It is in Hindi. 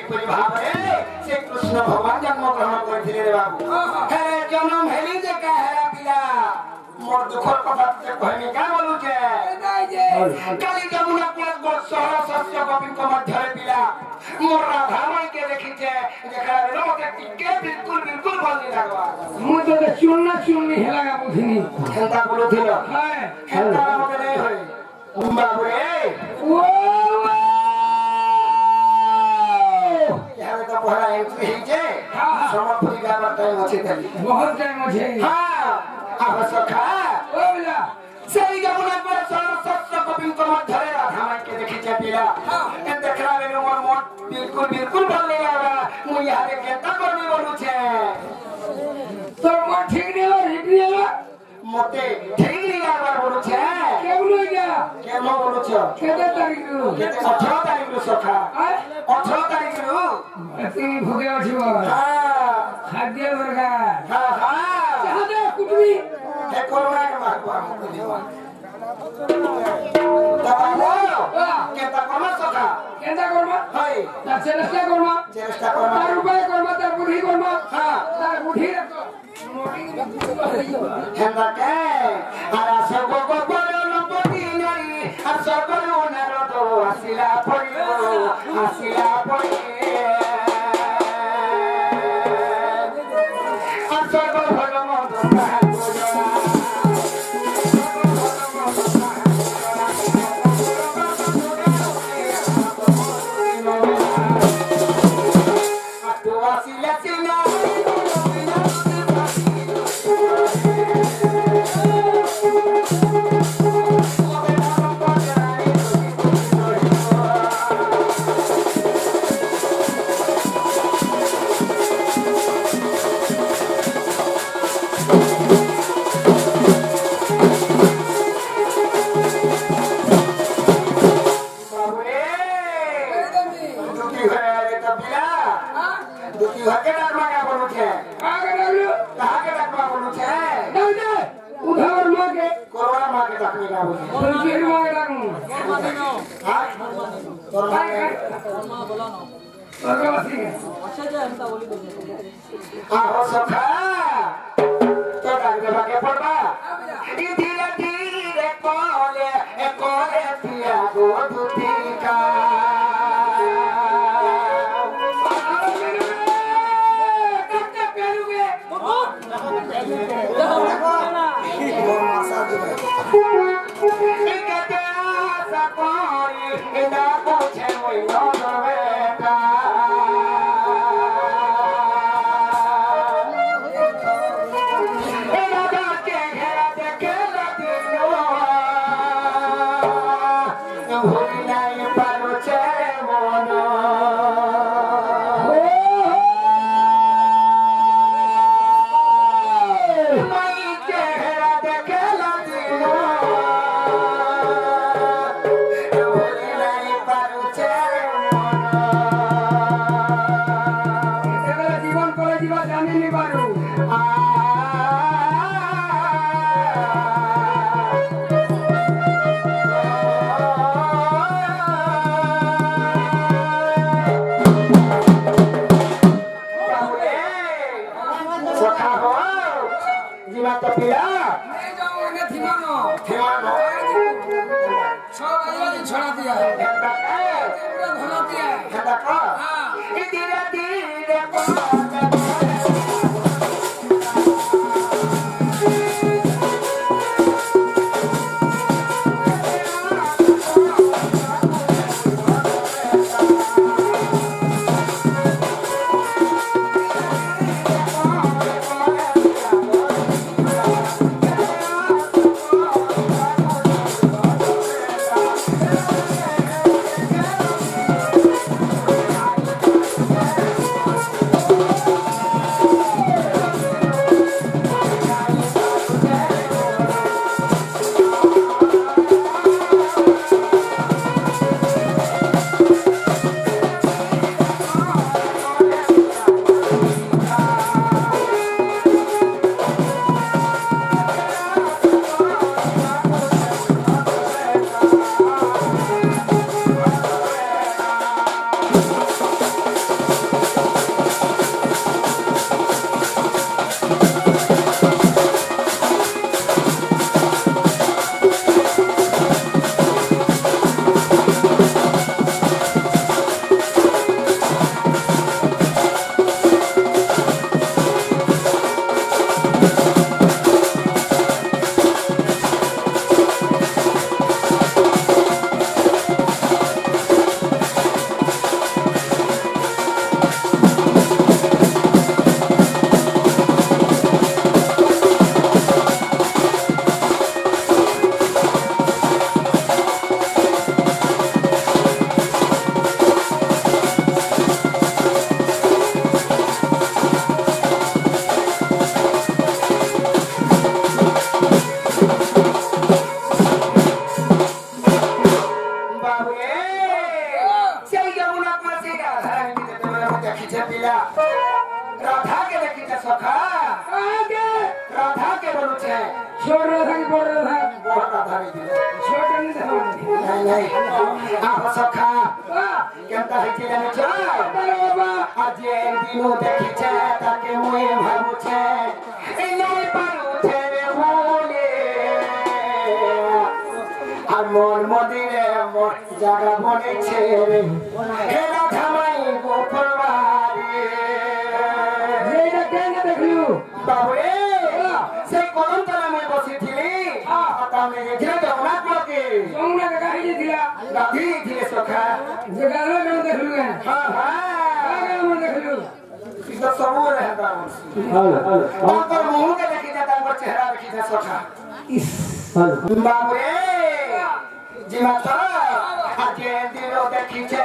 एपरि भावे से कृष्ण भगवान जन्म ग्रहण करथिले रे बाबू हे जन्म हेली जे का हेरा पिला मोर दुखर कथा से कहने का बोलू जे नाही जे काली जमुना कुल गोसहर सस्य गोपिन को मध्य पिला मोर राधा माई के देखि जे देखा रे मते टिके बिल्कुल बिल्कुल भल नहीं लागवा मु तो चुनना चुननी हेलागा बुझिनी हेता बोलुथिलो हाय हेता मते नहीं होय बाबू रे ओ यार तो पहला एंट्री है जे समर्पण गावा टाइम अछि तली बहुत टाइम अछि हां अब सखा ओला सही जमुना पर सरस्वती कपिल को मध्य राधा माई के देखि जे पिला ए देखला रे मोर मोर बिल्कुल बिल्कुल भल नहीं आवा मु यार केता करबी बोलू छे तो मोर ठीक नहीं हो हिडिया मते ठीक नहीं आवा बोलू छे केमनो जा केमनो बोलू छ केते तारीख रु 18 तारीख रु सखा 18 तारीख रु एती भोगे अछि बाबा हां खाद्य वर्गा हां हां चाहदे कुटबी हे कोरोना के मारवा ताबो केता कोमा सखा केता कोमा हाय ता चेष्टा कोमा तार उपाय कोमा तार बुद्धि कोमा हां तार बुद्धि रखो हेंदा के आरा सबो को परल पति नारी आ सबो नर तो आसिला पड़ी आ सबो भलो मत कहल Get देखी छे पिला राधा के देखी छे सखा आगे राधा के बोलू छे छोड़ राधा की बड़ राधा बड़ राधा नहीं दिले छोड़ नहीं था नहीं आप सखा केनता है कि जाने छे बाबा आज एक दिनो देखी छे ताके मुए भाबू छे ए नहीं पारू छे रे बोले আর মন মদিরে মোর জায়গা বনেছে রে হে রাধা মাই গোপরবারে এইটা কেন দেখলু বাবু রে সেই কলম তলে মই বসিছিলি আতা মে দেখে জগনা কোকে তোমরা কাহিনী দিলা গাধি দিলে সখা জগালো কেন দেখলু হ্যাঁ হ্যাঁ আগে মন দেখলু তো সবু রে তারপর মুহকে দেখি যা তারপর চেহারা দেখি যা সখা ইস বাবু রে জিমাতা আজে দিলো দেখিছে